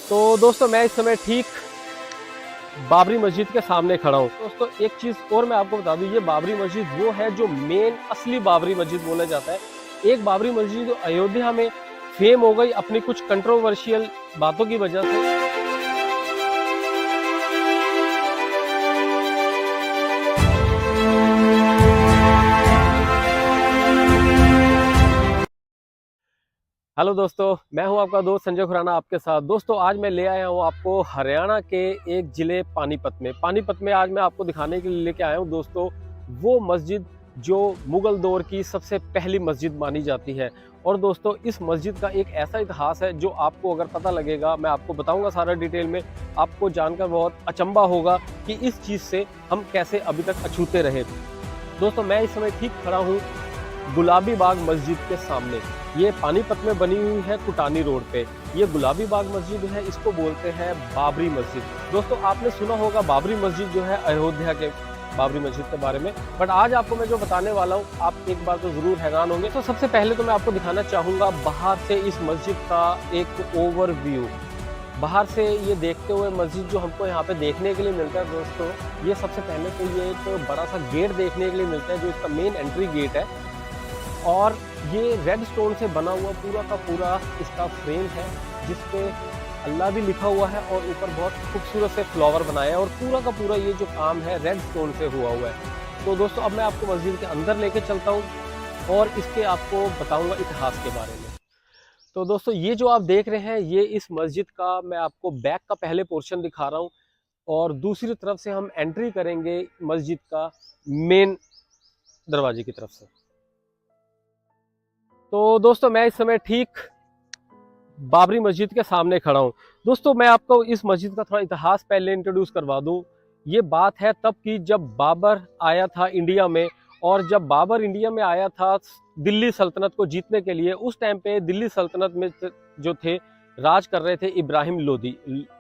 तो दोस्तों मैं इस समय ठीक बाबरी मस्जिद के सामने खड़ा हूँ। दोस्तों एक चीज़ और मैं आपको बता दूँ, ये बाबरी मस्जिद वो है जो मेन असली बाबरी मस्जिद बोला जाता है। एक बाबरी मस्जिद जो अयोध्या में फेम हो गई अपनी कुछ कंट्रोवर्शियल बातों की वजह से। हेलो दोस्तों, मैं हूं आपका दोस्त संजय खुराना आपके साथ। दोस्तों आज मैं ले आया हूं आपको हरियाणा के एक ज़िले पानीपत में आज मैं आपको दिखाने के लिए लेके आया हूं दोस्तों वो मस्जिद जो मुगल दौर की सबसे पहली मस्जिद मानी जाती है। और दोस्तों इस मस्जिद का एक ऐसा इतिहास है जो आपको अगर पता लगेगा, मैं आपको बताऊंगा सारा डिटेल में, आपको जानकर बहुत अचंभा होगा कि इस चीज़ से हम कैसे अभी तक अछूते रहे। दोस्तों मैं इस समय ठीक खड़ा हूँ गुलाबी बाग मस्जिद के सामने। ये पानीपत में बनी हुई है कुटानी रोड पे। ये गुलाबी बाग मस्जिद है, इसको बोलते हैं बाबरी मस्जिद। दोस्तों आपने सुना होगा बाबरी मस्जिद जो है अयोध्या के बाबरी मस्जिद के बारे में, बट आज आपको मैं जो बताने वाला हूँ आप एक बार तो जरूर हैरान होंगे। तो सबसे पहले तो मैं आपको दिखाना चाहूँगा बाहर से इस मस्जिद का एक ओवरव्यू। बाहर से ये देखते हुए मस्जिद जो हमको यहाँ पे देखने के लिए मिलता है दोस्तों, ये सबसे पहले तो ये एक बड़ा सा गेट देखने के लिए मिलता है जो इसका मेन एंट्री गेट है। और ये रेड स्टोन से बना हुआ पूरा का पूरा इसका फ्रेम है जिसपे अल्लाह भी लिखा हुआ है और ऊपर बहुत खूबसूरत से फ्लावर बनाया है और पूरा का पूरा ये जो काम है रेड स्टोन से हुआ हुआ है। तो दोस्तों अब मैं आपको मस्जिद के अंदर लेके चलता हूँ और इसके आपको बताऊंगा इतिहास के बारे में। तो दोस्तों ये जो आप देख रहे हैं ये इस मस्जिद का मैं आपको बैक का पहले पोर्शन दिखा रहा हूँ और दूसरी तरफ से हम एंट्री करेंगे मस्जिद का मेन दरवाजे की तरफ से। तो दोस्तों मैं इस समय ठीक बाबरी मस्जिद के सामने खड़ा हूं। दोस्तों मैं आपको इस मस्जिद का थोड़ा इतिहास पहले इंट्रोड्यूस करवा दूं। ये बात है तब की जब बाबर आया था इंडिया में, और जब बाबर इंडिया में आया था दिल्ली सल्तनत को जीतने के लिए, उस टाइम पे दिल्ली सल्तनत में जो थे राज कर रहे थे इब्राहिम लोदी।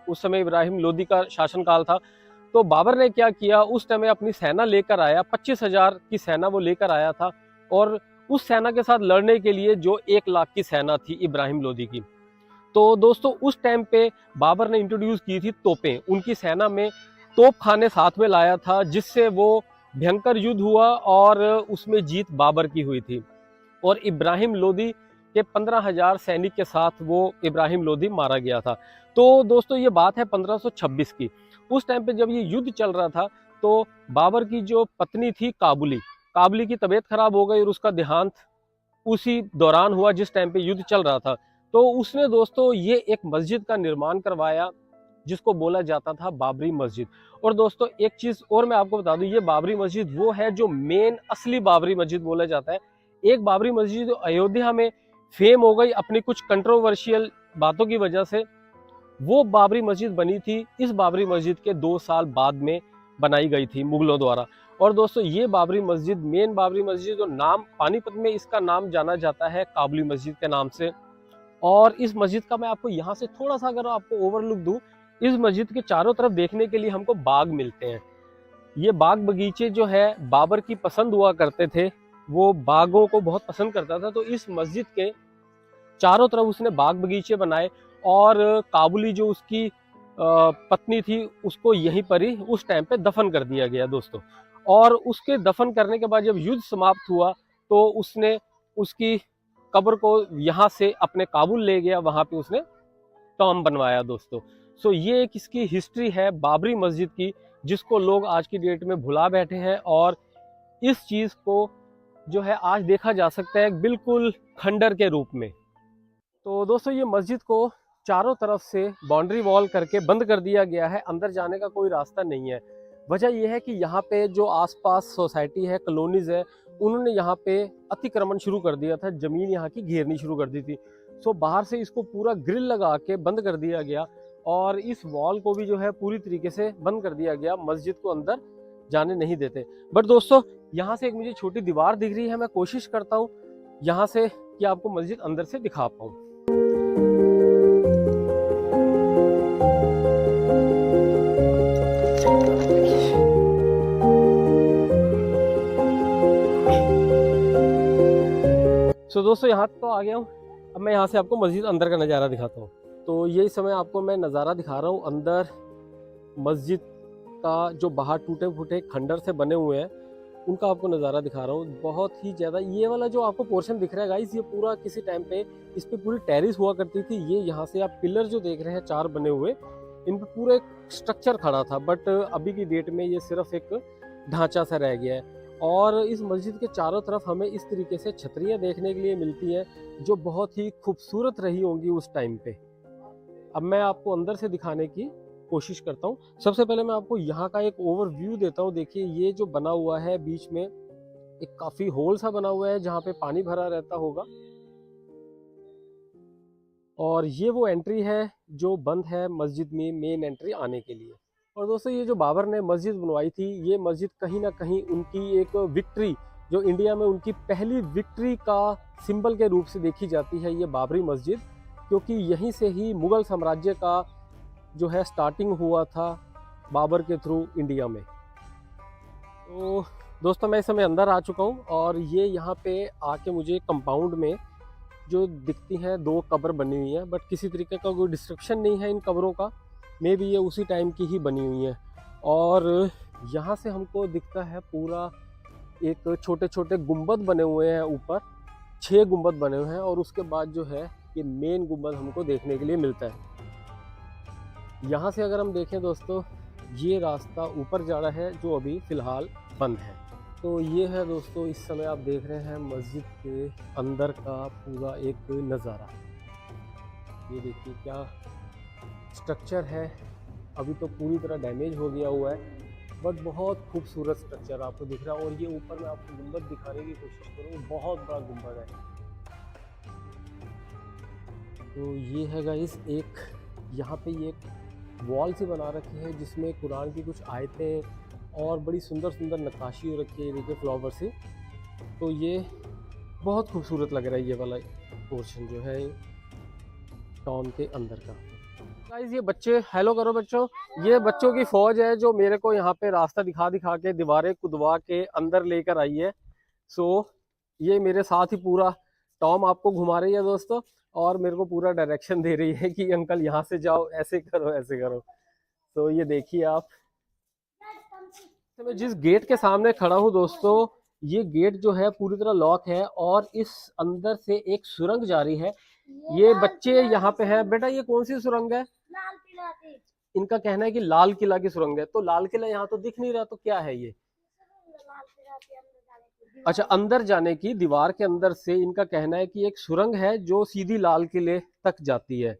उस समय इब्राहिम लोदी का शासनकाल था। तो बाबर ने क्या किया, उस टाइम अपनी सेना लेकर आया, 25,000 की सेना वो लेकर आया था। और उस सेना के साथ लड़ने के लिए जो 1 लाख की सेना थी इब्राहिम लोदी की। तो दोस्तों उस टाइम पे बाबर ने इंट्रोड्यूस की थी तोपें, उनकी सेना में तोप खाने साथ में लाया था जिससे वो भयंकर युद्ध हुआ और उसमें जीत बाबर की हुई थी। और इब्राहिम लोदी के 15,000 सैनिक के साथ वो इब्राहिम लोदी मारा गया था। तो दोस्तों ये बात है 1526 की। उस टाइम पे जब ये युद्ध चल रहा था तो बाबर की जो पत्नी थी काबुली की तबीयत खराब हो गई और उसका देहांत उसी दौरान हुआ जिस टाइम पे युद्ध चल रहा था। तो उसने दोस्तों ये एक मस्जिद का निर्माण करवाया जिसको बोला जाता था बाबरी मस्जिद। और दोस्तों एक चीज और मैं आपको बता दूं, ये बाबरी मस्जिद वो है जो मेन असली बाबरी मस्जिद बोला जाता है। एक बाबरी मस्जिद जो अयोध्या में फेम हो गई अपनी कुछ कंट्रोवर्शियल बातों की वजह से, वो बाबरी मस्जिद बनी थी इस बाबरी मस्जिद के 2 साल बाद में बनाई गई थी मुगलों द्वारा। और दोस्तों ये बाबरी मस्जिद, मेन बाबरी मस्जिद जो नाम पानीपत में इसका नाम जाना जाता है काबुली मस्जिद के नाम से। और इस मस्जिद का मैं आपको यहाँ से थोड़ा सा अगर आपको ओवरलुक दूं, इस मस्जिद के चारों तरफ देखने के लिए हमको बाग मिलते हैं। ये बाग बगीचे जो है बाबर की पसंद हुआ करते थे, वो बागों को बहुत पसंद करता था। तो इस मस्जिद के चारों तरफ उसने बाग बगीचे बनाए और काबुली जो उसकी पत्नी थी उसको यहीं पर ही उस टाइम पे दफन कर दिया गया दोस्तों। और उसके दफन करने के बाद जब युद्ध समाप्त हुआ तो उसने उसकी कब्र को यहाँ से अपने काबुल ले गया, वहाँ पे उसने टॉम बनवाया दोस्तों। सो ये एक इसकी हिस्ट्री है बाबरी मस्जिद की जिसको लोग आज की डेट में भुला बैठे हैं। और इस चीज़ को जो है आज देखा जा सकता है बिल्कुल खंडर के रूप में। तो दोस्तों ये मस्जिद को चारों तरफ से बाउंड्री वॉल करके बंद कर दिया गया है, अंदर जाने का कोई रास्ता नहीं है। वजह यह है कि यहाँ पे जो आसपास सोसाइटी है, कॉलोनीज है, उन्होंने यहाँ पे अतिक्रमण शुरू कर दिया था, जमीन यहाँ की घेरनी शुरू कर दी थी। सो बाहर से इसको पूरा ग्रिल लगा के बंद कर दिया गया और इस वॉल को भी जो है पूरी तरीके से बंद कर दिया गया, मस्जिद को अंदर जाने नहीं देते। बट दोस्तों यहाँ से एक मुझे छोटी दीवार दिख रही है, मैं कोशिश करता हूँ यहाँ से कि आपको मस्जिद अंदर से दिखा पाऊँ। दोस्तों यहाँ तो आ गया हूँ, अब मैं यहाँ से आपको मस्जिद अंदर का नज़ारा दिखाता हूँ। तो यही समय आपको मैं नज़ारा दिखा रहा हूँ अंदर मस्जिद का, जो बाहर टूटे फूटे खंडर से बने हुए हैं उनका आपको नज़ारा दिखा रहा हूँ। बहुत ही ज़्यादा ये वाला जो आपको पोर्शन दिख रहा है गाइस, ये पूरा किसी टाइम पे इस पे पूरी टेरिस हुआ करती थी। ये यहाँ से आप पिलर जो देख रहे हैं 4 बने हुए, इन पे पूरा एक स्ट्रक्चर खड़ा था, बट अभी की डेट में ये सिर्फ एक ढांचा सा रह गया है। और इस मस्जिद के चारों तरफ हमें इस तरीके से छतरियाँ देखने के लिए मिलती हैं जो बहुत ही खूबसूरत रही होंगी उस टाइम पे। अब मैं आपको अंदर से दिखाने की कोशिश करता हूँ। सबसे पहले मैं आपको यहाँ का एक ओवरव्यू देता हूँ। देखिए ये जो बना हुआ है बीच में एक काफी होल सा बना हुआ है जहाँ पे पानी भरा रहता होगा, और ये वो एंट्री है जो बंद है मस्जिद में मेन एंट्री आने के लिए। और दोस्तों ये जो बाबर ने मस्जिद बनवाई थी, ये मस्जिद कहीं ना कहीं उनकी एक विक्ट्री, जो इंडिया में उनकी पहली विक्ट्री का सिंबल के रूप से देखी जाती है ये बाबरी मस्जिद, क्योंकि यहीं से ही मुगल साम्राज्य का जो है स्टार्टिंग हुआ था बाबर के थ्रू इंडिया में। तो दोस्तों मैं इस समय अंदर आ चुका हूँ और ये यहाँ पे आके मुझे कंपाउंड में जो दिखती हैं 2 कब्र बनी हुई हैं, बट किसी तरीके का कोई डिस्क्रिप्शन नहीं है इन कब्रों का। मे बी ये उसी टाइम की ही बनी हुई हैं। और यहाँ से हमको दिखता है पूरा एक छोटे छोटे गुंबद बने हुए हैं, ऊपर 6 गुंबद बने हुए हैं, और उसके बाद जो है ये मेन गुंबद हमको देखने के लिए मिलता है। यहाँ से अगर हम देखें दोस्तों, ये रास्ता ऊपर जा रहा है जो अभी फ़िलहाल बंद है। तो ये है दोस्तों, इस समय आप देख रहे हैं मस्जिद के अंदर का पूरा एक नज़ारा। ये देखिए क्या स्ट्रक्चर है, अभी तो पूरी तरह डैमेज हो गया हुआ है, बट बहुत खूबसूरत स्ट्रक्चर आपको दिख रहा है। और ये ऊपर मैं आपको गुंबद दिखाने की कोशिश करूँ, बहुत बड़ा गुंबद है। तो ये है गाइस एक यहाँ पे ये वॉल से बना रखी है जिसमें कुरान की कुछ आयतें और बड़ी सुंदर सुंदर नक्काशी हो रखी है, देखिए फ्लावर से। तो ये बहुत खूबसूरत लग रहा है ये वाला पोर्शन जो है टाउन के अंदर का। गाइस ये बच्चे, हेलो करो बच्चों, ये बच्चों की फौज है जो मेरे को यहाँ पे रास्ता दिखा दिखा के दीवारें कुदवा के अंदर लेकर आई है। सो ये मेरे साथ ही पूरा टॉम आपको घुमा रही है दोस्तों, और मेरे को पूरा डायरेक्शन दे रही है कि अंकल यहाँ से जाओ, ऐसे करो ऐसे करो। तो ये देखिए आप, तो मैं जिस गेट के सामने खड़ा हूँ दोस्तों, ये गेट जो है पूरी तरह लॉक है और इस अंदर से एक सुरंग जारी है। ये बच्चे यहाँ पे हैं। बेटा ये कौन सी सुरंग है? लाल किला थी। इनका कहना है कि लाल किला की सुरंग है। तो लाल किला यहाँ तो दिख नहीं रहा, तो क्या है ये? लाल किला के अंदर जाने की अच्छा, अंदर जाने की, दीवार के अंदर से इनका कहना है कि एक सुरंग है जो सीधी लाल किले तक जाती है।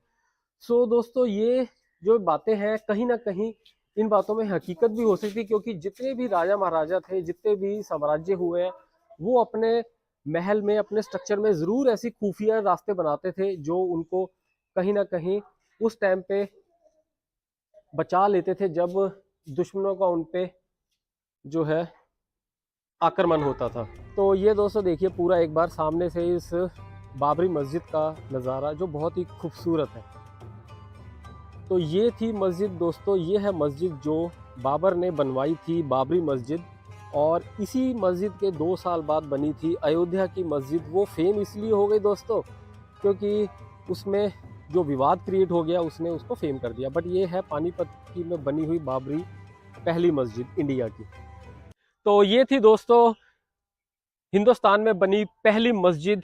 सो दोस्तों ये जो बातें हैं कहीं ना कहीं इन बातों में हकीकत भी हो सकती है, क्योंकि जितने भी राजा महाराजा थे, जितने भी साम्राज्य हुए हैं, वो अपने महल में, अपने स्ट्रक्चर में जरूर ऐसी खुफिया रास्ते बनाते थे जो उनको कहीं ना कहीं उस टाइम पे बचा लेते थे जब दुश्मनों का उन पे जो है आक्रमण होता था। तो ये दोस्तों देखिए पूरा एक बार सामने से इस बाबरी मस्जिद का नज़ारा जो बहुत ही खूबसूरत है। तो ये थी मस्जिद दोस्तों, ये है मस्जिद जो बाबर ने बनवाई थी, बाबरी मस्जिद। और इसी मस्जिद के 2 साल बाद बनी थी अयोध्या की मस्जिद। वो फेम इसलिए हो गई दोस्तों क्योंकि उसमें जो विवाद क्रिएट हो गया उसने उसको फेम कर दिया। बट ये है पानीपत की में बनी हुई बाबरी पहली मस्जिद इंडिया की। तो ये थी दोस्तों हिंदुस्तान में बनी पहली मस्जिद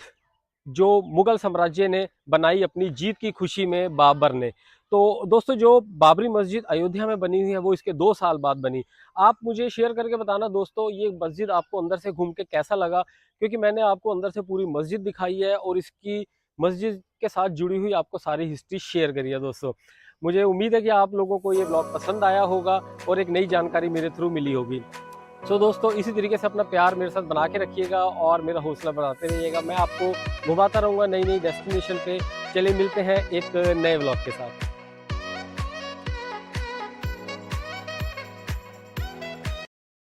जो मुगल साम्राज्य ने बनाई अपनी जीत की खुशी में, बाबर ने। तो दोस्तों जो बाबरी मस्जिद अयोध्या में बनी हुई है वो इसके 2 साल बाद बनी। आप मुझे शेयर करके बताना दोस्तों ये मस्जिद आपको अंदर से घूम के कैसा लगा, क्योंकि मैंने आपको अंदर से पूरी मस्जिद दिखाई है और इसकी मस्जिद के साथ जुड़ी हुई आपको सारी हिस्ट्री शेयर करी है दोस्तों। मुझे उम्मीद है कि आप लोगों को ये ब्लॉग पसंद आया होगा और एक नई जानकारी मेरे थ्रू मिली होगी। सो दोस्तों इसी तरीके से अपना प्यार मेरे साथ बना के रखिएगा और मेरा हौसला बढ़ाते रहिएगा। मैं आपको घुमाता रहूँगा नई नई डेस्टिनेशन पे। चलिए मिलते हैं एक नए व्लॉग के साथ।